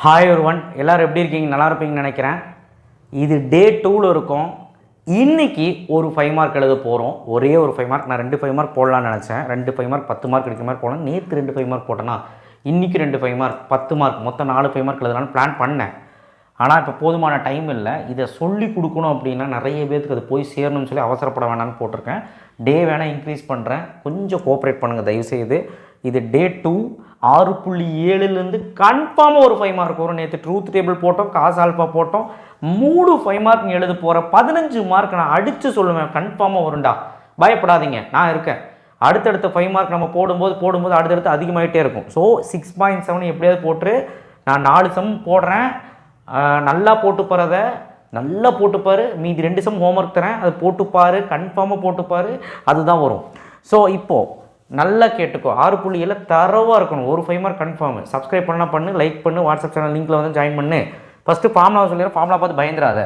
Hi ஒருவன் எல்லோரும் எப்படி இருக்கீங்க? நல்லா இருப்பீங்கன்னு நினைக்கிறேன். இது டே 2ல் இருக்கும். இன்றைக்கி ஒரு 5 மார்க் எழுத போகிறோம். ஒரே ஒரு 5 மார்க். நான் 2 5 மார்க் போடலான்னு நினச்சேன். 2 5 மார்க் 10 மார்க் எடுக்கிற மாதிரி போடலாம். நேற்று 2 5 மார்க் போட்டேன்னா இன்றைக்கி 2 5 மார்க் 10 மார்க் மொத்தம் 4 5 மார்க் எழுதலான்னு பிளான் பண்ணேன். ஆனால் இப்போ போதுமான டைம் இல்லை. இதை சொல்லி கொடுக்கணும் அப்படின்னா நிறைய பேருக்கு அது போய் சேரணும்னு சொல்லி அவசரப்பட வேணான்னு போட்டிருக்கேன். டே வேணால் இன்க்ரீஸ் பண்ணுறேன். கொஞ்சம் கோஆப்ரேட் பண்ணுங்கள் தயவுசெய்து. இது டே 2 6.7லேருந்து கன்ஃபார்மாக ஒரு 5 மார்க் வரும். நேற்று ட்ரூத் டேபிள் போட்டோம், காஸ் ஆல்ஃபா போட்டோம். 3 5 மார்க் நீ எழுத போகிற 15 மார்க் நான் அடித்து சொல்லுவேன். கன்ஃபார்மாக வரும்டா, பயப்படாதீங்க, நான் இருக்கேன். அடுத்தடுத்த 5 மார்க் நம்ம போடும்போது அடுத்தடுத்து அதிகமாகிட்டே இருக்கும். ஸோ 6.7 எப்படியாவது போட்டு நான் 4 சம் போடுறேன். நல்லா போட்டுப்பார், நல்லா போட்டுப்பார். மீதி 2 சம் ஹோம்ஒர்க் தரேன், அதை போட்டுப்பார், கன்ஃபார்மாக போட்டுப்பார், அதுதான் வரும். ஸோ இப்போது நல்லா கேட்டுக்கோ. 6.7 தரவாக இருக்கணும். ஒரு 5 மார்க் கன்ஃபார்ம். சப்ஸ்கிரைப் பண்ணு, லைக் பண்ணு, வாட்ஸ்அப் சேனல் லிங்க்கில் வந்து ஜாயின் பண்ணு. ஃபஸ்ட்டு ஃபார்முலா சொல்லிடுறேன். ஃபார்முலா பார்த்து பயந்துடாத,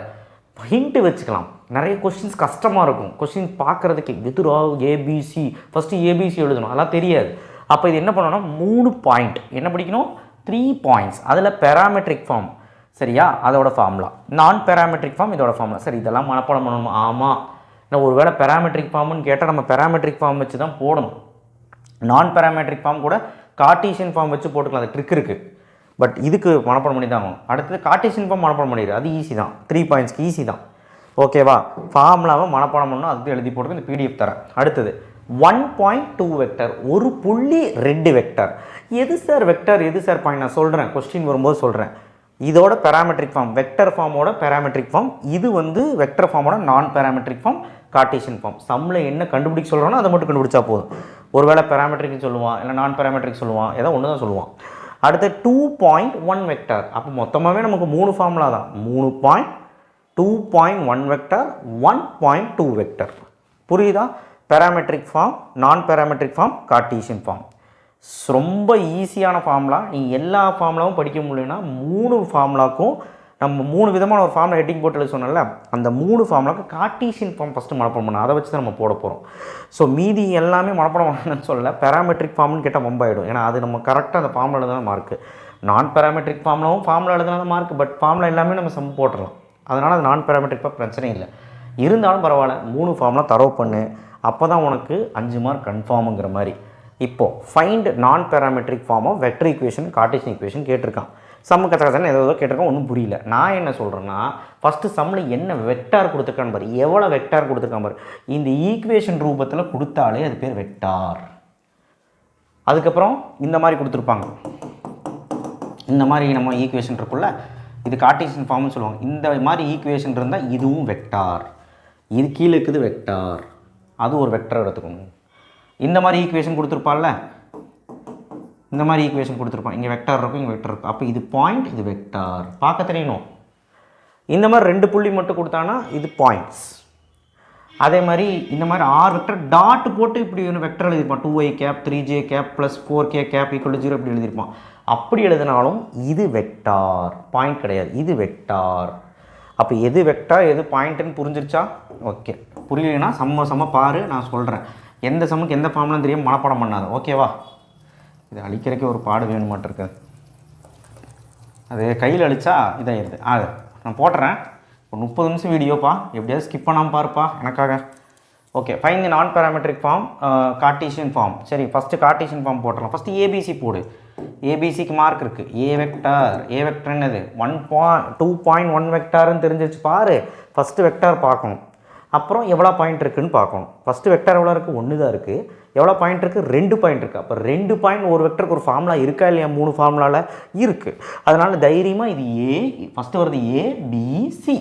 ஹிண்ட்டு வச்சுக்கலாம். நிறைய கொஸ்டின்ஸ் கஷ்டமாக இருக்கும். கொஸ்டின் பார்க்குறதுக்கு எதிரா ஏபிசி, ஃபஸ்ட்டு ஏபிசி எழுதணும், அதெல்லாம் தெரியாது. அப்போ இது என்ன பண்ணணும்னா 3 பாயிண்ட் என்ன படிக்கணும்? 3 பாயிண்ட்ஸ். அதில் பேராமெட்ரிக் ஃபார்ம், சரியா? அதோட ஃபார்முலா. நான் பேராமெட்ரிக் ஃபார்ம், இதோட ஃபார்முலா. சரி, இதெல்லாம் மனப்பாடம் பண்ணணும். ஆமாம், நான் ஒரு வேளை பேராமெட்ரிக் ஃபார்ம்னு கேட்டால் நம்ம பேராமெட்ரிக் ஃபார்ம் வச்சு தான் போடணும். நான் பேராமெட்ரிக் ஃபார்ம் கூட கார்ட்டீசியன் ஃபார்ம் வச்சு போட்டுக்கலாம். அது ட்ரிக் இருக்குது. பட் இதுக்கு மனப்பாடம் பண்ணி தான் ஆகும். அடுத்தது கார்ட்டீசியன் ஃபார்ம் மனப்பாடம் பண்ணிடு, அது ஈஸி தான். 3 பாயிண்ட்ஸ்க்கு ஈஸி தான். ஓகேவா? ஃபார்முலாவை மனப்பாடம் பண்ணணும், அதுக்கு எழுதி போட்டு இந்த பிடிஎஃப் தரேன். அடுத்தது 1.2 வெக்டர், ஒரு புள்ளி 2 வெக்டர். எது சார் வெக்டர், எது சார் பாயிண்ட்? நான் சொல்கிறேன், கொஸ்டின் வரும்போது சொல்கிறேன். இதோட பேராமெட்ரிக் ஃபார்ம், வெக்டர் ஃபார்மோட பேராமெட்ரிக் ஃபார்ம். இது வந்து வெக்டர் ஃபார்மோட நான் பேராமெட்ரிக் ஃபார்ம், கார்ட்டீசியன் ஃபார்ம். சம்மில் என்ன கண்டுபிடிக்க சொல்கிறோன்னா அதை மட்டும் கண்டுபிடிச்சா போதும். ஒருவேளை பேராமெட்ரிக்னு சொல்லுவான், இல்லை நான் பேராமெட்ரிக் சொல்லுவான், ஏதோ ஒன்று தான் சொல்லுவான். அடுத்து 2.1 வெக்டர். அப்போ மொத்தமாகவே நமக்கு 3 ஃபார்முலா தான். 2.1 வெக்டர், 1.2 வெக்டர். புரியுதா? பேராமெட்ரிக் ஃபார்ம், நான் பேராமெட்ரிக் ஃபார்ம், கார்ட்டீசியன் ஃபார்ம். ரொம்ப ஈஸியான ஃபார்முலா. நீங்கள் எல்லா ஃபார்முலாவும் படிக்க முடியலன்னா 3 ஃபார்முலாக்கும் நம்ம 3 விதமான ஒரு ஃபார்முலா ஹெட்டிங் போட்டு எழுத சொன்னல, அந்த 3 ஃபார்முலாவுக்கு கார்ட்டீசியன் ஃபார்ம் ஃபஸ்ட்டு மனப்பாடம் பண்ணணும். அதை வச்சு தான் நம்ம போட போகிறோம். ஸோ மீதி எல்லாமே மனப்பாடம் பண்ணணும்னு சொல்லலை. பேராமெட்ரிக் ஃபார்ம்னு கேட்டால் வம்பாயிடும். ஏன்னா அது நம்ம கரெக்டாக அந்த ஃபார்முலா எழுதுனா மார்க்கு. நான் பேராமெட்ரிக் ஃபார்முலாவும் ஃபார்முலா எழுதுனா மார்க். பட் ஃபார்முலா எல்லாமே நம்ம சம் போட்டுடலாம். அதனால் அது நான் பேராமெட்ரிக் ஃபார்ம் பிரச்சனை இல்லை. இருந்தாலும் பரவாயில்ல, 3 ஃபார்முலா தரவு பண்ணு. அப்போ தான் உனக்கு 5 மார்க் கன்ஃபார்முங்கிற மாதிரி. இப்போது find non parametric form of vector equation, Cartesian equation கேட்டிருக்கான். சம்மு கச்சக்கச்சன்னு ஏதோ கேட்டிருக்கோம், ஒன்றும் புரியல. நான் என்ன சொல்கிறேன்னா, ஃபஸ்ட்டு சம்மில் என்ன வெக்டார் கொடுத்துருக்கான்னு பாரு, எவ்வளோ வெக்டார் கொடுத்துருக்கான் பாரு. இந்த ஈக்குவேஷன் ரூபத்தில் கொடுத்தாலே அது பேர் வெக்டார். அதுக்கப்புறம் இந்த மாதிரி கொடுத்துருப்பாங்க. இந்த மாதிரி நம்ம ஈக்குவேஷன் இருக்குல்ல, இது கார்ட்டீசியன் ஃபார்ம்னு சொல்லுவாங்க. இந்த மாதிரி ஈக்குவேஷன் இருந்தால் இதுவும் வெக்டார். இது கீழே இருக்குது வெக்டார், அது ஒரு வெக்டர் எடுத்துக்கணும். இந்த மாதிரி ஈக்குவேஷன் கொடுத்துருப்பான்ல, இந்த மாதிரி ஈக்குவேஷன் கொடுத்துருப்பான். இங்கே வெக்டார் இருக்கும், இங்கே வெக்டர் இருக்கும். அப்போ இது பாயிண்ட், இது வெக்டார் பார்க்க தெரியணும். இந்த மாதிரி 2 புள்ளி மட்டும் கொடுத்தானா இது பாயிண்ட்ஸ். அதே மாதிரி இந்த மாதிரி 6 வெக்டர் டாட் போட்டு இப்படி ஒன்று வெக்டர் எழுதியிருப்பான். 2i cap 3j cap plus 4k cap equal 0 இப்படி எழுதியிருப்பான். அப்படி எழுதினாலும் இது வெக்டார், பாயிண்ட் கிடையாது, இது வெக்டார். அப்போ எது வெக்டார் எது பாயிண்ட்டுன்னு புரிஞ்சிருச்சா? ஓகே. புரியலைன்னா செம்ம பாரு, நான் சொல்கிறேன். எந்த சம்முக்கு எந்த ஃபார்ம்லாம் தெரியும் மனப்பாடம் பண்ணாது. ஓகேவா? இது அழிக்கிறக்கே ஒரு பாடு வேணுமாட்டிருக்கு. அது கையில் அழிச்சா இதாகிடுது. நான் போட்டுறேன். ஒரு 30 நிமிஷம் வீடியோப்பா, எப்படியாவது ஸ்கிப் பண்ணாமல் பாருப்பா எனக்காக. Okay. Find the non parametric form, cartesian form. சரி, ஃபஸ்ட்டு கார்ட்டீசியன் ஃபார்ம் போட்டுடலாம். ஃபஸ்ட்டு ஏபிசி போடு. ஏபிசிக்கு மார்க் இருக்குது. ஏ வெக்டர் என்னது? 2.1 வெக்டார்னு தெரிஞ்சிருச்சு பாரு. ஃபஸ்ட்டு வெக்டார் பார்க்கணும், அப்புறம் எவ்வளோ பாயிண்ட் இருக்குதுன்னு பார்க்கணும். ஃபஸ்ட்டு வெக்டார் எவ்வளோ இருக்குது? 1 தான் இருக்குது. எவ்வளோ பாயிண்ட் இருக்குது? 2 பாயிண்ட் இருக்குது. அப்போ 2 பாயிண்ட் ஒரு வெக்டருக்கு ஒரு ஃபார்முலா இருக்கா இல்லையா? 3 ஃபார்முலாவில் இருக்குது. அதனால் தைரியமாக இது ஏ, ஃபஸ்ட்டு வருது ஏ பி சி.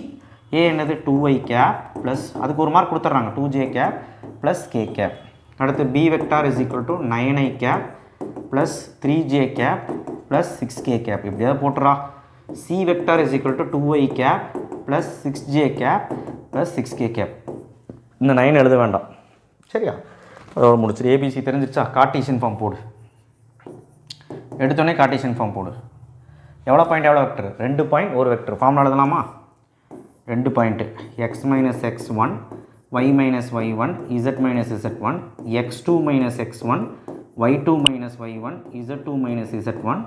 ஏ என்னது? 2i கேப் ப்ளஸ் அதுக்கு ஒரு மார்க் கொடுத்துட்றாங்க, 2j cap plus k cap. அடுத்து B vector is equal to 9i cap plus 3j cap plus 6k cap. இப்படியாவது போட்டுறா. C vector is equal to 2i cap plus 6j cap plus 6k cap. இந்த 9 எழுத வேண்டாம், சரியா? அதோட முடிச்சிடு. ABC தெரிஞ்சிருச்சா? கார்ட்டீசியன் ஃபார்ம் போடு. எடுத்தோடனே கார்ட்டீசியன் ஃபார்ம் போடு. எவ்வளோ பாயிண்ட் எவ்வளோ வெக்டர்? 2 பாயிண்ட் ஒரு வெக்டர். ஃபார்முலா எழுதலாமா? 2 point x minus x1, y minus y1, z minus z1, x2 minus x1, y2 minus y1, z2 minus z1.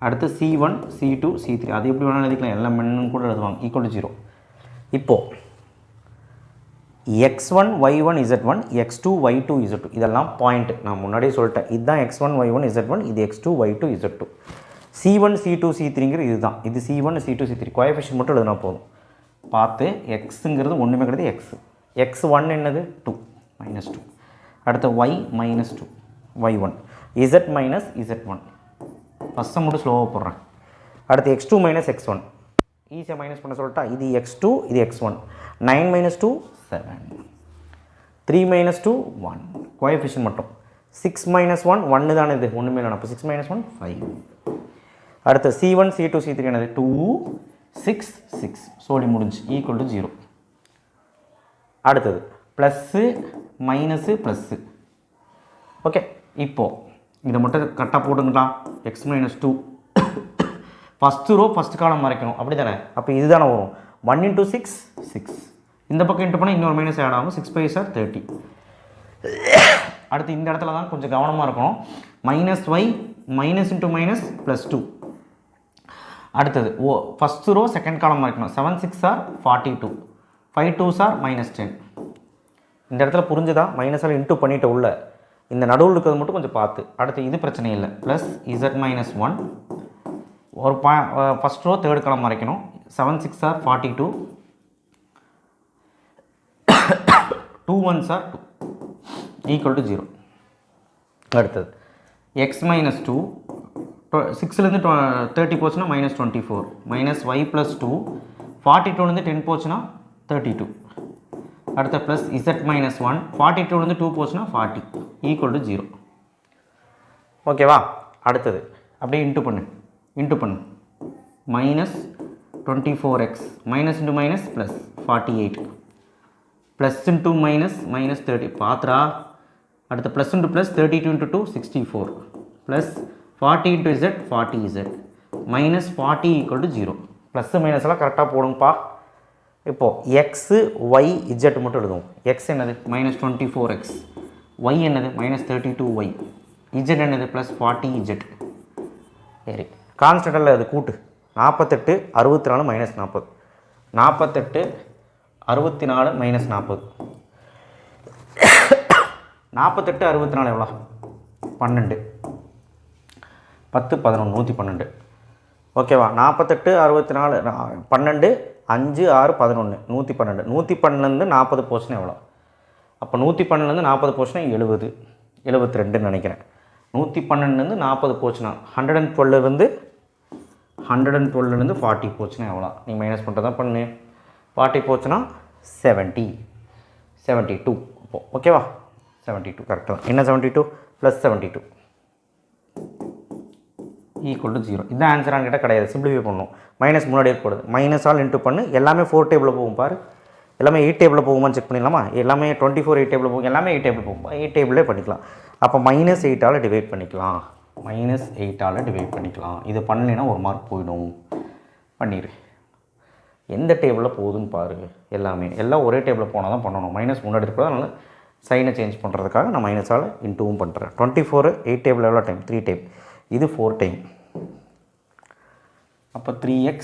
அடுத்து C1 C2 C3 அது எப்படி வேணாலும் எழுதிக்கலாம், எல்லாம் மென்னு கூட எழுதுவாங்க, ஈக்குவல் டு 0. இப்போது x1 y1 z1 x2 y2 z2 இதெல்லாம் பாயிண்ட், நான் முன்னாடியே சொல்லிட்டேன். இதுதான் x1 y1 z1, இது x2 y2 z2. C1 C2 C3ங்கிறது இதுதான், இது C1 C2 C3 கோஎஃபிஷியன்ட் மட்டும் எழுதினா போதும். பார்த்து எக்ஸுங்கிறது ஒன்றுமே கிடையாது, x1 என்னது 2 -2, அடுத்து y -2 y1, z z1 ஃபஸ்ட்டை மட்டும் ஸ்லோவாக போடுறேன். அடுத்து x2 x1 ஈஸியாக மைனஸ் பண்ண சொல்லிட்டா, இது x2 இது x1, 9 - 2 7, 3 - 2 1 கோஎஃபிஷியன்ட் மட்டும், 6 - 1 1 தானே, இது ஒன்றுமே இல்லை, அப்போ 6 - 1 5. அடுத்து C1 C2 C3 என்னது 2 6 6 சோடி முடிஞ்சு ஈக்குவல் டு 0. அடுத்தது ப்ளஸ்ஸு மைனஸு ப்ளஸ்ஸு. ஓகே, இப்போது இதை மட்டும் கரெக்டாக போட்டுங்களா, x - 2 first row first column மறைக்கணும், அப்படி தானே, அப்போ இது தானே வரும். 1 × 6 6, இந்த பக்கம் இன்ட்டு பண்ணால் இன்னொரு மைனஸ் ஆட் ஆகும், 6 × 5 30. அடுத்து இந்த இடத்துல தான் கொஞ்சம் கவனமாக இருக்கணும், -y மைனஸ் இன்ட்டு மைனஸ் +2. அடுத்தது ஃபஸ்ட்டு ரோ செகண்ட் காலம் மறைக்கணும், 7 × 6 = 42, 5 × 2 = -10. இந்த இடத்துல புரிஞ்சுதா, மைனஸால் இன்ட்டு பண்ணிவிட்டு உள்ள இந்த நடுவில் இருக்கிறது மட்டும் கொஞ்சம் பார்த்து. அடுத்து இது பிரச்சனை இல்லை, ப்ளஸ் z - 1 ஒரு ஃபஸ்ட் ரோ தேர்ட் காலம் மறைக்கணும், 7 × 6 = 42, 2 1s = 2 ஈக்குவல் டு 0. அடுத்தது x - 2 6லேருந்து 30 போச்சுன்னா -24, -y + 2 42லேருந்து 10 போச்சுன்னா 32. அடுத்த ப்ளஸ் z - 1 42லேருந்து 2 போச்சுன்னா 40 ஈக்குவல் டு 0. ஓகேவா? அடுத்தது அப்படியே இன்ட்டு பண்ணு -24x minus into minus plus 48 plus into minus 30 பாத்ரா. அடுத்து plus into plus 32 × 2 64 plus 40 × z 40z -40 = 0. Plus மைனஸ்லாம் கரெக்டாக போடுங்கப்பா. இப்போது எக்ஸு ஒய் இஜெட் மட்டும் எழுதுவோம். எக்ஸ் என்னது -24x, ஒய் என்னது -32y, இஜெட் என்னது +40z. சரி, கான்ஸ்டன்டில் அது கூட்டு 48 64 -40, 48 64 -40, 48 64 எவ்வளோ 12, 10 11 112. ஓகேவா? 48 64 12 5 6 11 112. 112லேருந்து 40 போச்சுன்னா எவ்வளோ? அப்போ 112லேருந்து 40 போச்சுன்னா 70 72ன்னு நினைக்கிறேன். 112லேருந்து 40 போச்சுன்னா 112லேருந்து 40 போச்சுன்னா எவ்வளோ? நீ மைனஸ் பண்ணுறதா பண்ணு. 40 போச்சுன்னா 70 72. அப்போ ஓகேவா? 72 கரெக்டாக. என்ன 72 + 72 ஈக்குவல் டு 0. இதுதான் ஆன்சரானு கேட்டால் கிடையாது, சிம்பிளிஃபை பண்ணணும். மைனஸ் முன்னாடி இருக்கக்கூடாது, மைனஸால் இன்ட்டு பண்ணு. எல்லாமே 4 டேபிளில் போகும் பாரு, எல்லாமே 8 டேபிளில் போகுமான்னு செக் பண்ணிடலாமா? எல்லாமே 24 8 டேபிளில் போகும், எல்லாமே 8 டேபிள் போகும், 8 டேபிளே பண்ணிக்கலாம். அப்போ -8ஆல் டிவைட் பண்ணிக்கலாம், -8ஆல் டிவைட் பண்ணிக்கலாம். இது பண்ணலைன்னா ஒரு மார்க் போயிடும். பண்ணிடு. எந்த டேபிளில் போகுதுன்னு பாரு. எல்லாம் ஒரே டேபிளில் போனால் தான் பண்ணணும். மைனஸ் முன்னாடி இருக்கிறது, அதனால் சைனை சேஞ்ச் பண்ணுறதுக்காக நான் மைனஸால் இன்ட்டுவும் பண்ணுறேன். 24 8 டேபிள் எவ்வளோ டைம்? 3 டைம். இது 4 டைம். அப்போ 3x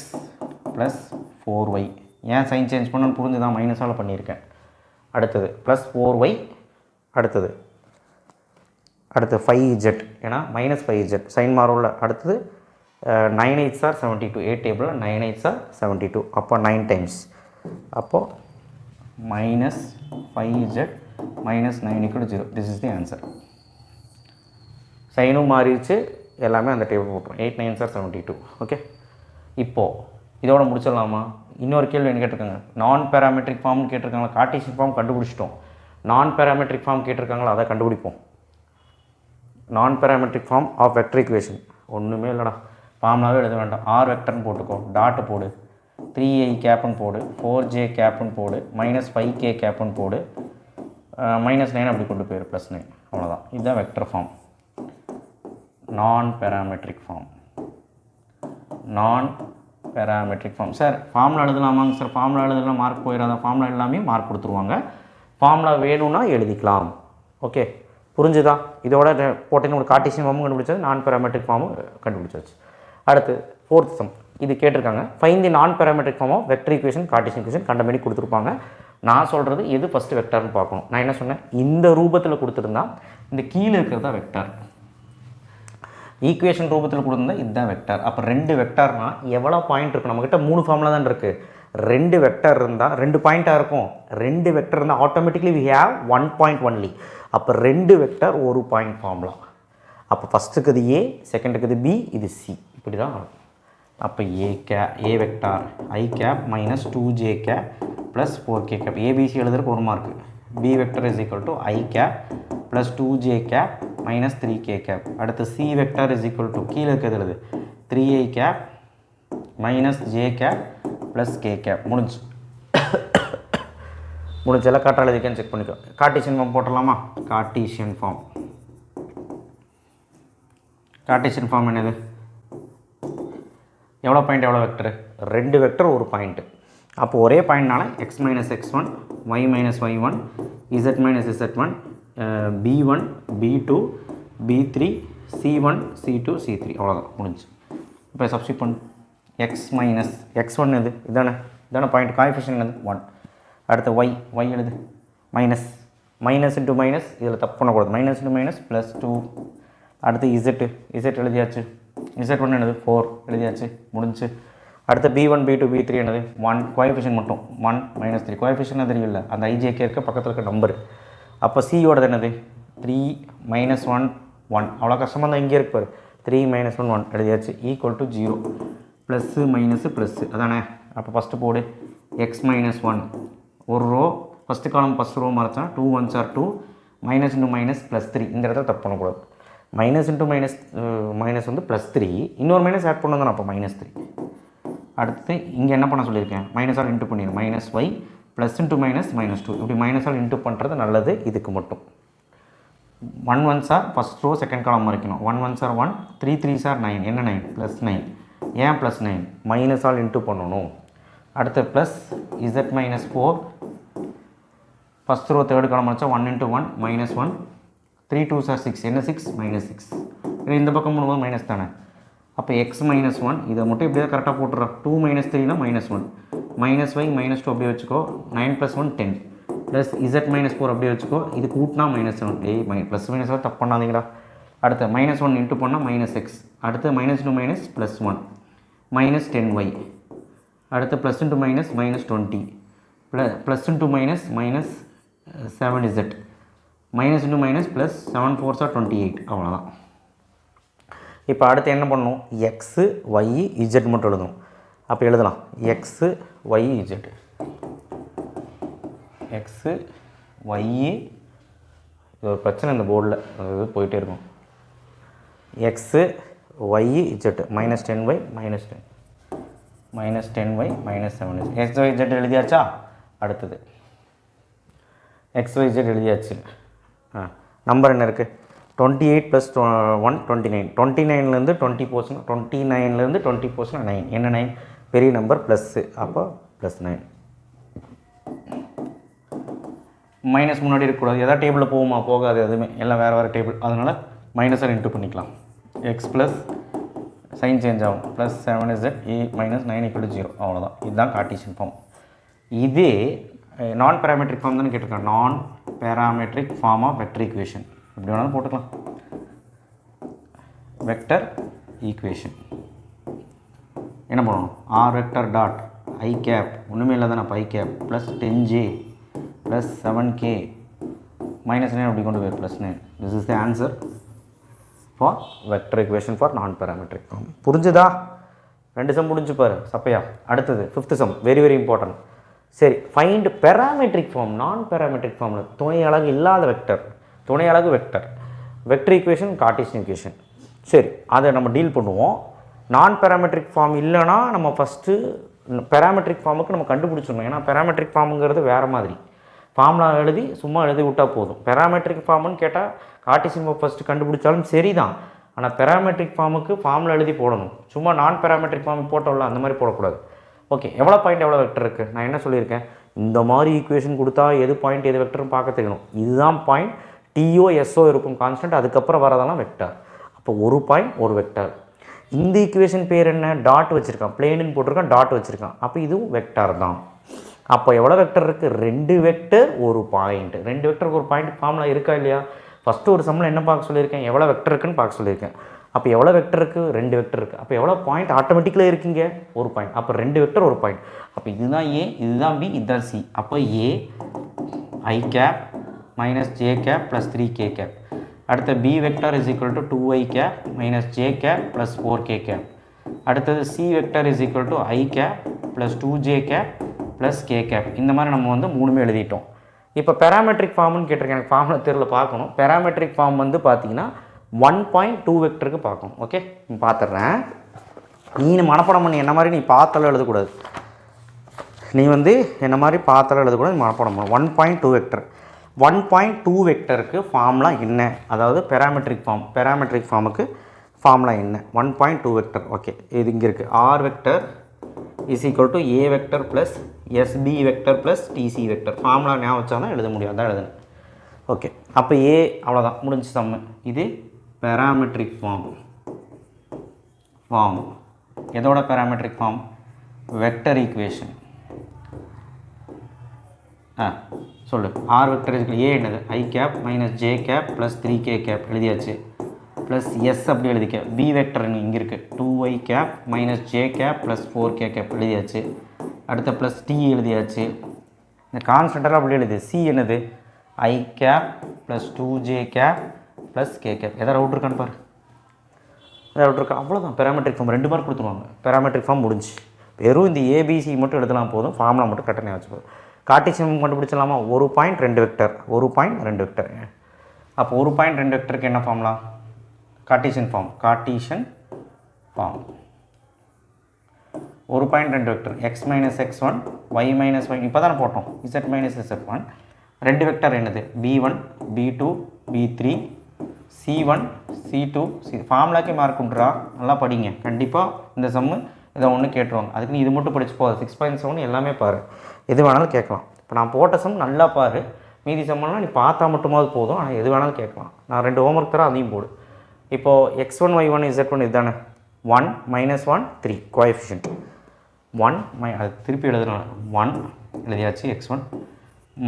+ 4y. ஏன் சைன் சேஞ்ச் பண்ணணும்னு புரிஞ்சு தான் மைனஸால் பண்ணியிருக்கேன். அடுத்தது +4y. அடுத்தது 5z, ஏன்னா -5z சைன் மாறும்ல. அடுத்தது 9 8s = 72. 8 டேபிளில் 9 8s = 72. அப்போ 9 டைம்ஸ். அப்போது -5z -9 = 0. This is the answer. சைனும் மாறிடுச்சு, எல்லாமே அந்த டேபிள் போட்டுரும். 8 9s = 72. ஓகே, இப்போது இதோட முடிச்சிடலாமா? இன்னொரு கேள்வி என்ன கேட்டிருக்காங்க, நான் பேராமெட்ரிக் ஃபார்ம்னு கேட்டிருக்காங்களா? கார்ட்டீசியன் ஃபார்ம் கண்டுபிடிச்சிட்டோம். நான் பேராமெட்ரிக் ஃபார்ம் கேட்டிருக்காங்களா? அதை கண்டுபிடிப்போம். Non parametric form of vector equation ஒன்றுமே இல்லைடா, ஃபார்ம்லாவே எழுத வேண்டாம். ஆர் வெக்டர்னு போட்டுக்கோ, டாட்டு போடு, 3i கேப்புன்னு போடு, 4j கேப்புன்னு போடு, -5k கேப்புன்னு போடு, -9 அப்படி கொண்டு போயிரு, +9. அவ்வளோதான். இதுதான் வெக்டர் ஃபார்ம், நான் பேராமெட்ரிக் ஃபார்ம். நான் பேராமெட்ரிக் ஃபார்ம். சார் ஃபார்முலா எழுதலாமாங்க சார்? ஃபார்முலா எழுதலாம் மார்க் போயிடாத. ஃபார்முலா எல்லாமே மார்க் கொடுத்துருவாங்க. ஃபார்முலா வேணும்னா எழுதிக்கலாம். ஓகே, புரிஞ்சுதா? இதோட போட்டிங்க உங்களுக்கு கார்ட்டீசியன் ஃபார்மும் கண்டுபிடிச்சாச்சு, நான் பேராமெட்ரிக் ஃபார்மும் கண்டுபிடிச்சாச்சு. அடுத்து ஃபோர்த் சம் இது கேட்டிருக்காங்க. Find the non parametric form of vector equation Cartesian equation கண்டபடி கொடுத்துருப்பாங்க. நான் சொல்கிறது எது ஃபஸ்ட்டு வெக்டர்னு பார்க்கணும். நான் என்ன சொன்னேன், இந்த ரூபத்தில் கொடுத்துருந்தா இந்த கீழே இருக்கிறது தான் வெக்டர், ஈக்குவேஷன் ரூபத்தில் கொடுத்துருந்தா இதுதான் வெக்டர். அப்போ 2 வெக்டர்னா எவ்வளோ பாயிண்ட் இருக்கும்? நம்மக்கிட்ட 3 ஃபார்முலா தான் இருக்குது. 2 வெக்டர் இருந்தால் 2 பாயிண்ட்டாக இருக்கும். 2 வெக்டர் இருந்தால் automatically we have 1 point only. அப்போ 2 வெக்டர் 1 பாயிண்ட் ஃபார்முலா. அப்போ ஃபஸ்ட்டுக்கு இது ஏ, செகண்டுக்கு இது பி, இது சி, இப்படி தான் வரும். அப்போ A vector i cap minus 2j cap plus 4k cap. ABC எழுதுறதுக்கு 1 mark. B vector is equal to i cap plus 2j cap minus 3k cap. அடுத்து C vector is equal to கீழே இருக்கிறது எழுது 3i cap minus j cap plus k cap. முடிஞ்செல்லாம் கரெக்டாக எழுதிக்கன்னு check பண்ணிக்கோ. Cartesian form போட்டுடலாமா? கார்ட்டீசியன் ஃபார்ம் என்னது? எவ்வளோ பாயிண்ட் எவ்வளோ வெக்டரு? 2 vector 1 point. அப்போ ஒரே பாயிண்ட்னால x minus x1 y minus y1 z minus z1 b1 b2 b3 c1 c2 c3 அவ்வளோதான் முடிஞ்சு. இப்போ சப்ஸ்டிட் பண்ணு. x மைனஸ் x1 இது இதானே பாயிண்ட், காய்ஃபிஷியன்ட் என்னது 1. அடுத்து y எழுது மைனஸ் இன்ட்டு மைனஸ், இதில் தப்பு பண்ணக்கூடாது. Minus into minus plus 2. அடுத்து z எழுதியாச்சு. z1 என்னது 4 எழுதியாச்சு முடிஞ்சு. அடுத்து b1 b2 b3 என்னது 1, கோஎஃபிஷியன்ட் மட்டும் 1 மைனஸ் 3. கோஎஃபிஷியன்ட் தெரியல, அந்த ijk இருக்க பக்கத்தில் இருக்க நம்பர். அப்போ சியோடது என்னது 3 மைனஸ் 1 1. அவ்வளோ கஷ்டமாக தான் இங்கே இருப்பார். 3 மைனஸ் 1 1 எழுதியாச்சு equal to 0. Plus minus plus அதானே. அப்போ ஃபஸ்ட்டு போடு எக்ஸ் மைனஸ் 1 ஒரு row, first column first row மறைச்சா 2 1s are 2 minus into minus plus 3. இந்த இடத்துல தப்பு பண்ணக்கூடாது. மைனஸ் இன்ட்டு மைனஸ் வந்து ப்ளஸ் 3, இன்னொரு மைனஸ் ஆட் பண்ணணும். அப்போ மைனஸ் 3. அடுத்து இங்கே என்ன பண்ண சொல்லியிருக்கேன், மைனஸால் இன்ட்டு பண்ணிடுறேன். Minus y plus into minus minus 2. இப்படி மைனஸால் இன்ட்டு பண்ணுறது நல்லது. இதுக்கு மட்டும் 1 1s are first row second column மறைக்கணும். 1 1s are 1, 3 3s are 9. என்ன 9? ப்ளஸ் 9. ஏன் ப்ளஸ் 9? மைனஸால் இன்ட்டு பண்ணணும். அடுத்து plus z minus 4 first row third column மறைச்சா 1 இன்ட்டு 1 மைனஸ் 1, 3 2s are 6. என்ன 6? மைனஸ் 6. இந்த பக்கம் போடும்போது மைனஸ் தானே. அப்போ எக்ஸ் மைனஸ் 1 இதை மட்டும் இப்படியே கரெக்டாக போட்டுறோம். 2 மைனஸ் 3னா மைனஸ் 1 மைனஸ் ஒய் மைனஸ் 2 அப்படியே வச்சுக்கோ. 9 + 1 10 ப்ளஸ் z மைனஸ் 4 அப்படியே வச்சுக்கோ. இது கூட்டினா மைனஸ் 7. ப்ளஸ் மைனஸாக தப்பு பண்ணாதீங்களா. அடுத்து மைனஸ் 1 இன்ட்டு பண்ணால் மைனஸ் எக்ஸ். அடுத்து minus into minus plus 1 minus 10y. அடுத்து plus into minus minus 20 plus into minus minus 7z minus into minus plus 7 4s are 28. அவ்வளோதான். இப்போ அடுத்து என்ன பண்ணணும், எக்ஸு ஒய் இஜெட் மட்டும் எழுதணும். அப்போ எழுதலாம் x y z, x y. இது ஒரு பிரச்சனை இந்த போர்டில், அது போயிட்டே இருக்கும். X y z minus 10y minus 10 minus 10y minus 7. X y z எழுதியாச்சா? அடுத்தது எக்ஸ் ஒய் இஜெட் எழுதியாச்சு. நம்பர் என்ன இருக்குது? 28 + 1 29. 29லேருந்து 20 போச்சுன்னா 29லேருந்து 20 போச்சுன்னா 9. என்ன 9? பெரிய நம்பர் ப்ளஸ்ஸு. அப்போ ப்ளஸ் 9. மைனஸ் முன்னாடி இருக்கக்கூடாது. எதாவது டேபிளில் போகுமா? போகாது. எதுவுமே எல்லாம் வேறு டேபிள். அதனால் மைனஸாக இன்ட்டு பண்ணிக்கலாம். எக்ஸ் ப்ளஸ் சைன் சேஞ்ச் ஆகும் ப்ளஸ் 7z மைனஸ் 9 = 0. அவ்வளோதான். இதுதான் கார்ட்டீசியன் ஃபார்ம். இதே நான் பேராமெட்ரிக் ஃபார்ம் தானே கேட்டிருக்கேன். Non parametric form of vector equation எப்படி வேணாலும் போட்டுக்கலாம். வெக்டர் ஈக்குவேஷன் என்ன பண்ணணும்? R vector dot i cap ஒன்றுமே இல்லை தானே. அப்போ i cap plus 10j plus 7k minus 9 அப்படி கொண்டு போய் plus 9. This is the answer for vector equation for non parametric form. புரிஞ்சுதா? 2 சம் முடிஞ்சு பாரு சப்பையா. அடுத்தது 5th sum, very very important. சரி, ஃபைண்ட் பேராமெட்ரிக் ஃபார்ம். நான் பேராமெட்ரிக் ஃபார்மில் துணை அலகு இல்லாத வெக்டர், துணை அலகு vector, vector equation, Cartesian equation. சரி, அதை நம்ம டீல் பண்ணுவோம். நான் பேராமெட்ரிக் ஃபார்ம் இல்லைனா நம்ம ஃபஸ்ட்டு பேராமெட்ரிக் ஃபார்முக்கு நம்ம கண்டுபிடிச்சிடணும். ஏன்னா பேராமெட்ரிக் ஃபார்முங்கிறது வேறு மாதிரி. ஃபார்முலா எழுதி சும்மா எழுதி விட்டால் போதும். பேராமெட்ரிக் ஃபார்முன்னு கேட்டால் கார்ட்டீசியன் ஃபார்ம் ஃபஸ்ட்டு கண்டுபிடிச்சாலும் சரி தான். ஆனால் பேராமெட்ரிக் ஃபார்முக்கு ஃபார்முலா எழுதி போடணும். சும்மா நான் பேராமெட்ரிக் ஃபார்ம் போட்டோம்ல அந்த மாதிரி போடக்கூடாது. ஓகே, எவ்வளோ பாயிண்ட் எவ்வளோ வெக்டர் இருக்குது? நான் என்ன சொல்லியிருக்கேன், இந்த மாதிரி ஈக்குவேஷன் கொடுத்தா எது பாயிண்ட் எது வெக்டர்னு பார்க்க தெரியணும். இதுதான் பாயிண்ட். டிஓ எஸ்ஓ இருக்கும் கான்ஸ்டன்ட், அதுக்கப்புறம் வரதெல்லாம் வெக்டர். அப்போ ஒரு பாயிண்ட் ஒரு வெக்டர். இந்த ஈக்குவேஷன் பேர் என்ன? டாட் வச்சுருக்கான், பிளேனுன்னு போட்டிருக்கான், டாட் வச்சுருக்கான். அப்போ இதுவும் வெக்டார் தான். அப்போ எவ்வளோ வெக்டர் இருக்குது? 2 வெக்டர் ஒரு பாயிண்ட். 2 வெக்டருக்கு ஒரு பாயிண்ட் ஃபார்முலா இருக்கா இல்லையா? ஃபஸ்ட்டு ஒரு சம்மில் என்ன பார்க்க சொல்லியிருக்கேன்? எவ்வளோ வெக்டர் இருக்குன்னு பார்க்க சொல்லியிருக்கேன். அப்போ எவ்வளோ வெக்டர் இருக்குது? 2 வெக்டர் இருக்குது. அப்போ எவ்வளோ பாயிண்ட் ஆட்டோமேட்டிக்கலாக இருக்குங்க? ஒரு பாயிண்ட். அப்போ 2 வெக்டர் ஒரு பாயிண்ட். அப்போ இதுதான் ஏ, இதுதான் பி, இதுதான் சி. அப்போ ஏ I cap minus j cap plus 3k cap. அடுத்த b vector is equal to 2i cap minus j cap plus 4k cap. அடுத்தது c vector is equal to i cap plus 2j cap plus k cap. இந்த மாதிரி நம்ம வந்து மூணுமே எழுதிட்டோம். இப்போ parametric ஃபார்ம்னு கேட்டிருக்கேன். எனக்கு ஃபார்முலா தெரியல, பார்க்கணும். பேராமெட்ரிக் ஃபார்ம் வந்து பார்த்தீங்கன்னா 1.2 வெக்டருக்கு பார்க்கணும். ஓகே, பார்த்துட்றேன். நீ மனப்பாடம் பண்ணி என்ன மாதிரி நீ பார்த்தாலும் எழுதக்கூடாது. நீ வந்து என்ன மாதிரி பார்த்தாலும் எழுதக்கூடாது, மனப்பாடம் பண்ணணும். 1.2 வெக்டர். 1.2 வெக்டருக்கு ஃபார்முலா என்ன? அதாவது பேராமெட்ரிக் ஃபார்ம். பேராமெட்ரிக் ஃபார்முக்கு ஃபார்முலா என்ன? 1.2 வெக்டர். ஓகே, இது இங்கே இருக்குது. R vector is equal to a vector plus s b vector plus t c vector. Formula ஞாபகம் வச்சா தான் எழுத முடியும், அதான் எழுதுனேன். ஓகே, அப்போ ஏ அவ்வளோதான், முடிஞ்சு சம்மு. இது பேராமெட்ரிக் ஃபார்ம். எதோட பேராமெட்ரிக் ஃபார்ம்? Vector equation. சொல்லு. ஆர் வெக்டர் ஏ என்னது? I cap minus j cap plus 3k cap எழுதியாச்சு. ப்ளஸ் எஸ் அப்படி எழுதிக்க. பி வெக்டர் இங்கே இருக்குது, 2i cap minus j cap plus 4k cap எழுதியாச்சு. அடுத்த ப்ளஸ் டி எழுதியாச்சு. இந்த கான்ஸ்டன்டெல்லாம் அப்படி எழுது. சி என்னது? I cap plus 2j cap plus k cap. எதாவது அவுட் இருக்கான்னு பாரு. எதாவது அவுட் இருக்கா? அவ்வளோதான். பேராமெட்ரிக் ஃபார்ம் 2 மார்க் கொடுத்துருவாங்க. பேராமெட்ரிக் ஃபார்ம் முடிஞ்சு. வெறும் இந்த ஏபிசி மட்டும் எழுதலாம் போதும், ஃபார்முலா மட்டும் கரெக்டாக வச்சு போதும். கார்ட்டீசியன் கண்டுபிடிச்சலாமா? ஒரு பாயிண்ட் 2 வெக்டர், ஒரு பாயிண்ட் 2 வெக்டர். அப்போ ஒரு பாயிண்ட் 2 வெக்டருக்கு என்ன ஃபார்முலா? Cartesian form. ஒரு point 2 vector x minus x1 y minus y இப்போ தானே போட்டோம். z minus z1. 2 வெக்டர் என்னது? b1 b2 b3 c1 c2 ஃபார்முலாக்கே mark உண்டுறா. நல்லா படிங்க கண்டிப்பாக. இந்த சம்மு இதை ஒன்று கேட்டுருவாங்க. அதுக்கு நீ இது மட்டும் படிச்சு போகாது. 6.7 எல்லாமே பாரு, எது வேணாலும் கேட்கலாம். இப்போ நான் போட்ட சம் நல்லா பாரு. மீதி சம்மெல்லாம் நீ பார்த்தா மட்டுமாவது போதும், ஆனால் எது வேணாலும் கேட்கலாம். நான் 2 ஹோம்ஒர்க் தரேன், அதையும் போடு. இப்போது x1 y1 z1 இதுதானே? 1 - 1 3 கோஎஃபிஷியன்ட். 1 அது திருப்பி எழுதுனால 1 எழுதியாச்சு. x1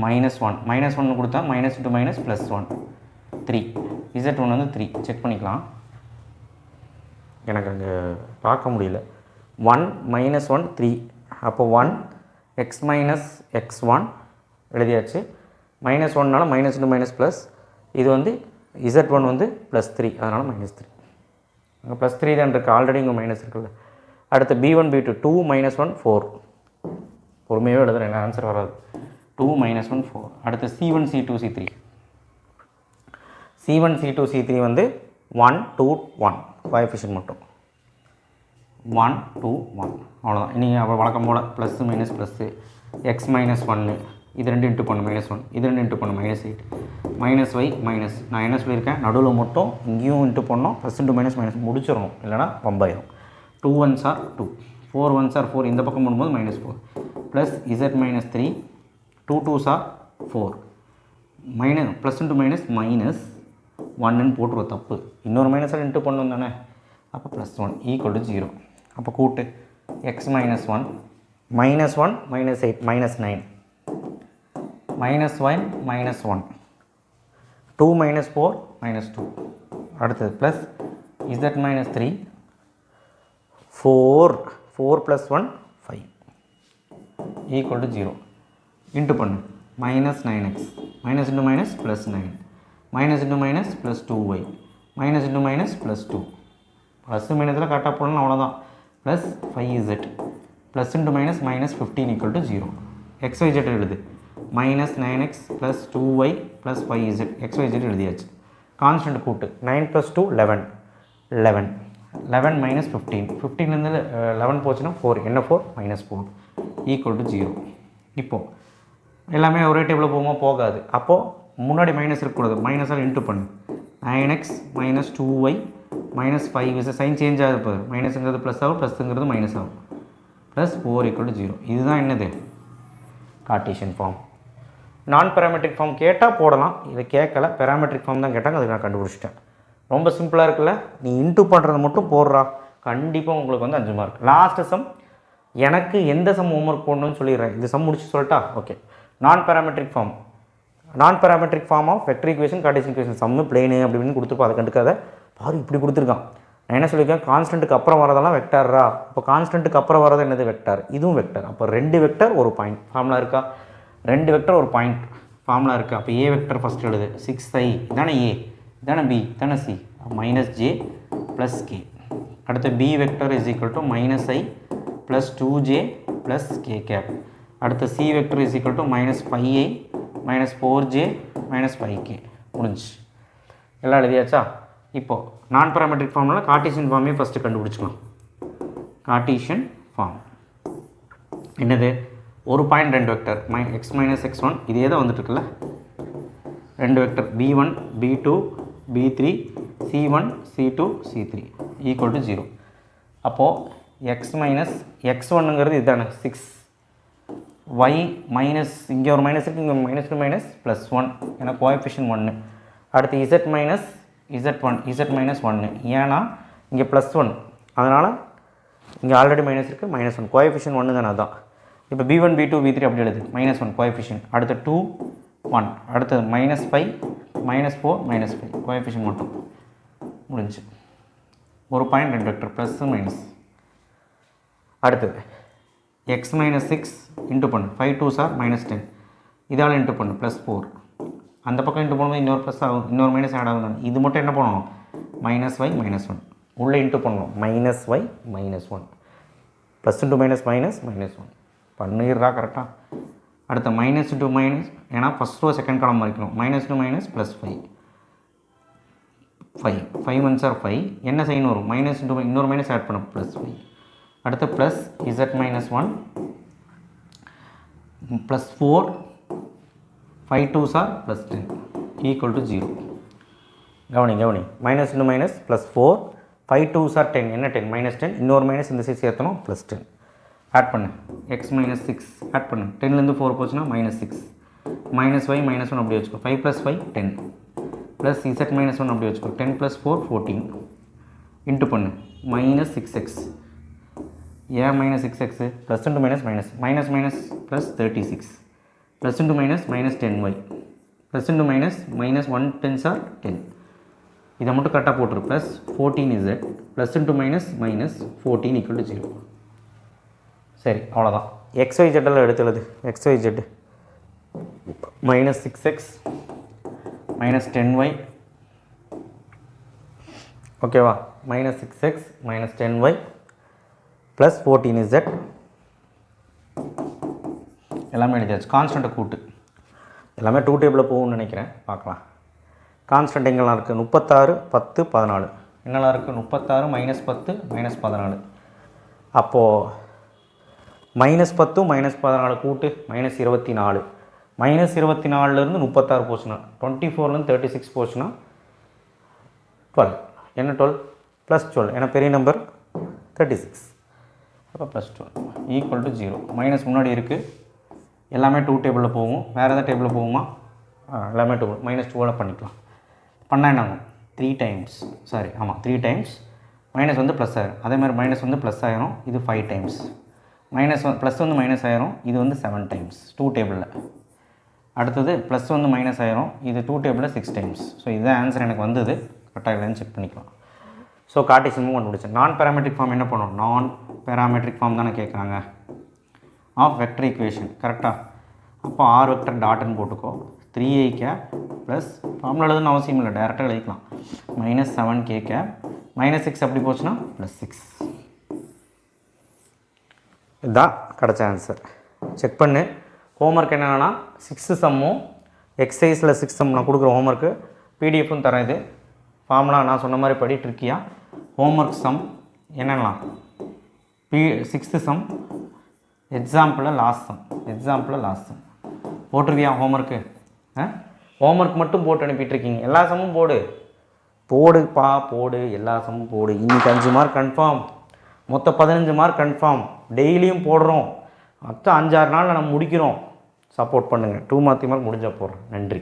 -1 -1 கொடுத்தா minus into minus plus 1 3. z1 வந்து 3 செக் பண்ணிக்கலாம். எனக்கு அங்கே பார்க்க முடியல. 1 - 1 3. அப்போ 1 x மைனஸ் x1 எழுதியாச்சு. -1னால மைனஸ் இன்ட்டு மைனஸ் ப்ளஸ். இது வந்து z1 வந்து +3, அதனால் -3. அங்கே +3 தான் இருக்குது, ஆல்ரெடி இங்கே மைனஸ் இருக்குல்ல. அடுத்து b1 b2 2 - 1 4. பொறுமையாக எழுதுகிறேன், என்ன ஆன்சர் வராது. 2 - 1 4. அடுத்து c1 c2 c3 வந்து 1 2 1 கோஎஃபிஷியன்ட் மட்டும் 1 2 1 அவ்வளோதான். நீங்கள் அப்போ வழக்கம் போல் plus minus plus x minus 1 இது 2 இன்ட்டு பண்ணு -1 இது 2 இன்ட்டு பண்ணு -8 மைனஸ் ஒய் மைனஸ். நான் என்ன சொல்லியிருக்கேன்? நடுவில் மட்டும் இங்கேயும் இன்ட்டு பண்ணோம், ப்ளஸ் இன்ட்டு மைனஸ் மைனஸ் முடிச்சிடணும், இல்லைனா பம்பாயிரும். 2 1s are 2 4 1s are 4. இந்த பக்கம் போடும்போது -4 plus z minus 3 2 2s are 4 plus into minus minus 1ன்னு போட்டுருவோம். தப்பு, இன்னொரு மைனஸால் இன்ட்டு பண்ணணும் தானே. அப்போ +1 = 0. அப்போ கூட்டு x - 1 -1 -8 -9 -1 -1 2 - 4 -2. அடுத்தது ப்ளஸ் z மைனஸ் 3 4 + 1 5 = 0. இன்ட்டு பண்ணு -9x minus into minus plus 9 minus into minus plus 2y minus into minus plus 2 plus மைனஸில் கரெக்டாக போடணும், அவ்வளோதான். Plus 5z plus into minus -15 = 0. xyz எழுது -9x plus 2y plus 5z xyz எழுதியாச்சு. Constant கூட்டு 9 + 2 11 11 11 - 15 15லேருந்து 11 போச்சுன்னா 4 என்ன 4 -4 = 0. இப்போது எல்லாமே ஒரே டேபிளில் போகாது. அப்போது முன்னாடி மைனஸ் இருக்கக்கூடாது, மைனஸால் இன்ட்டு பண்ணு 9x - 2y - 5 சைன் சேஞ்ச் ஆகுது பாரு. மைனஸுங்கிறது ப்ளஸ் ஆகும், ப்ளஸ்ங்கிறது மைனஸ் ஆகும். ப்ளஸ் 4 = 0. இதுதான் என்னது? Cartesian form. நான் பேராமெட்ரிக் ஃபார்ம் கேட்டால் போடலாம், இதை கேட்கல. பேராமெட்ரிக் ஃபார்ம் தான் கேட்டாங்க, அதுக்கு நான் கண்டுபிடிச்சிட்டேன். ரொம்ப சிம்பிளாக இருக்குல்ல. நீ இன்ட்டு பண்ணுறது மட்டும் போடுறா, கண்டிப்பாக உங்களுக்கு வந்து 5 மார்க். லாஸ்ட் சம் எனக்கு எந்த சம் ஹோம்ஒர்க் போடணும்னு சொல்லிடுறேன். இந்த சம் முடிச்சு சொல்லிட்டா? Okay. Non parametric form of vector equation Cartesian equation some plane அப்படின்னு கொடுத்துருப்போம். அதை கண்டுக்காத. பாரு இப்படி கொடுத்துருக்கான். நான் என்ன சொல்லியிருக்கேன், கான்ஸ்டன்ட்டுக்கு அப்புறம் வரதெல்லாம் வெக்டாரா. இப்போ கான்ஸ்டன்ட்டுக்கு அப்புறம் வரது என்னது, வெக்டார். இதுவும் வெக்டார். அப்போ 2 வெக்டர் ஒரு பாயிண்ட் ஃபார்முலா இருக்கா, 2 வெக்டர் ஒரு பாயிண்ட் ஃபார்முலா இருக்குது. அப்போ ஏ வெக்டர் ஃபஸ்ட் எழுது. 6i இதானே ஏ, இதானே பி, இதானே சி, -j + k. அடுத்து B vector is equal to -i + 2j + k cap. அடுத்து C vector is equal to -5i - 4j - 5k. முடிஞ்சு. எல்லாம் எழுதியாச்சா? இப்போது நான் பேராமெட்ரிக் ஃபார்ம்னால கார்ட்டீசியன் ஃபார்மே ஃபஸ்ட்டு கண்டுபிடிச்சிக்கலாம். கார்ட்டீசியன் ஃபார்ம் என்னது, ஒரு பாயிண்ட் 2 வெக்டர் x - x1 இதே தான் வந்துட்டுருக்குல்ல. 2 vector b1 b2 b3 c1 c2 c3 equal to 0. அப்போது x-x1ங்கிறது இதுதானே 6, y மைனஸ் இங்கே ஒரு மைனஸ் இருக்குது, இங்கே -2 +1 ஏன்னா கோஎஃபிஷியன்ட் 1. அடுத்து z -1 ஏன்னா இங்கே +1 அதனால் இங்கே ஆல்ரெடி மைனஸ் இருக்குது, -1 கோஎஃபிஷியன்ட் 1 தானே அதான். இப்போ b1 b2 b3 அப்படி எழுது, -1 கோஎஃபிஷியன்ட். அடுத்து 2 1, அடுத்தது -5 -4 -5 கோஎஃபிஷியன்ட் மட்டும். முடிஞ்சு. ஒரு பாயிண்ட் 2 வெக்டர் ப்ளஸ் மைனஸ். அடுத்தது x - 6 இன்ட்டு பண்ணு, 5 2s are -10 இதால் இன்ட்டு பண்ணு +4. அந்த பக்கம் இன்ட்டு பண்ணும்போது இன்னொரு ப்ளஸ் ஆகும், இன்னொரு மைனஸ் ஆட் ஆகும். இது மட்டும் என்ன பண்ணணும், -y -1 உள்ளே இன்ட்டு பண்ணணும். -y -1 ப்ளஸ் இன்ட்டு -1 பண்ணிடுறா கரெக்டாக. அடுத்த மைனஸ் இன்ட்டு மைனஸ், ஏன்னா first row second column வரைக்கணும். -2 +5 5 1s are 5 என்ன சைன் வரும், மைனஸ் இன்ட்டு இன்னொரு மைனஸ் ஆட் பண்ண +5. அடுத்து plus z -1 +4 5 2s are +10 equal to 0. கவனி minus into minus +4 5 2s are 10 என்ன 10 -10 இன்னொரு மைனஸ் இந்த சைடு சேர்த்தணும் +10 ஆட் பண்ணு. x - 6 ஆட் பண்ணு, 10லேருந்து 4 போச்சுன்னா -6 -y -1 அப்படி வச்சுக்கோ. 5 + 5 10 ப்ளஸ் z -1 அப்படி வச்சுக்கோ. 10 + 4 14 இன்ட்டு பண்ணு -6x. ஏன் -6x, plus into minus minus minus plus 36 plus into minus -10y plus into minus 1 10s are 10 இதை மட்டும் கரெக்டாக போட்டுரு. Plus 14z plus into minus -14 equal to 0. சரி அவ்வளோதான். xyz எல்லாம் எடுத்து எழுது. xyz -6x -10y ஓகேவா, -6x -10y ப்ளஸ் 14z எல்லாமே எழுதியாச்சு. கான்ஸ்டண்ட்டை கூட்டு எல்லாமே 2 டேபிளில் போகும்னு நினைக்கிறேன், பார்க்கலாம். கான்ஸ்டன்ட் எங்கெல்லாம் இருக்குது, 36 10 14 என்னெல்லாம் இருக்குது, 36 -10 -14. அப்போது -10 -14 கூட்டு -24 -24லேருந்து 36 போச்சுன்னா 24லேருந்து 36 போச்சுன்னா 12 என்ன 12 +12 ஏன்னா பெரிய நம்பர் 36 அப்போ +12 ஈக்குவல் டு 0. மைனஸ் முன்னாடி இருக்குது, எல்லாமே 2 டேபிளில் போகும். வேறு எதாவது டேபிளில் போகுமா, எல்லாமே 2 -2 பண்ணிக்கலாம். பண்ணால் என்ன ஆகும், 3 டைம்ஸ் சாரி ஆமாம் 3 டைம்ஸ் மைனஸ் வந்து ப்ளஸ் ஆயிரும். அதே மாதிரி மைனஸ் வந்து ப்ளஸ் ஆயிரும். இது 5 டைம்ஸ் ப்ளஸ் வந்து மைனஸ் ஆயிரும். இது வந்து 7 டைம்ஸ் 2 டேபிளில். அடுத்தது ப்ளஸ் வந்து மைனஸ் ஆயிரும். இது 2 டேபிளில் 6 டைம்ஸ். ஸோ இதுதான் ஆன்சர் எனக்கு வந்தது. கரெக்டாக இல்லைன்னு செக் பண்ணிக்கலாம். ஸோ கார்ட்டீசியன் கண்டுபிடிச்சேன். நான் பேராமெட்ரிக் ஃபார்ம் என்ன பண்ணணும், நான் பேராமெட்ரிக் ஃபார்ம் தானே கேட்குறாங்க ஆஃப் வெக்டர் ஈக்குவேஷன் கரெக்டாக. அப்போ ஆர் வெக்டர் டாட்னு போட்டுக்கோ. 3i கேப் ப்ளஸ் ஃபார்முலா எழுதுன்னு அவசியம் இல்லை, டேரெக்டாக எழுதிக்கலாம். -7k கேப் -6 அப்படி போச்சுன்னா +6. இதுதான் கிடச்ச ஆன்சர். செக் பண்ணு. ஹோம்ஒர்க் என்னென்னா 6 சம்மும் எக்ஸசைஸில் 6 சம் நான் கொடுக்குற ஹோம்ஒர்க்கு பிடிஎஃப்பும் தரேன். இது ஃபார்முலா நான் சொன்ன மாதிரி படி ட்ரிக்கியாக. ஹோம்ஒர்க் சம் என்னென்னலாம் 6th சம் எக்ஸாம்பிளில் லாஸ்ட் சம் போட்டிருக்கியா ஹோம்ஒர்க்கு. ஹோம்ஒர்க் மட்டும் போட்டு அனுப்பிட்டுருக்கீங்க. எல்லா சம்மும் போடு எல்லா சம்மும் போடு. இன்றைக்கி 5 மார்க் கன்ஃபார்ம், மொத்தம் 15 மார்க் கன்ஃபார்ம். டெய்லியும் போடுறோம். மொத்தம் 5-6 நாளில் நம்ம முடிக்கிறோம். சப்போர்ட் பண்ணுங்கள். 2 மார்க் முடிஞ்சால் போடுறேன். நன்றி.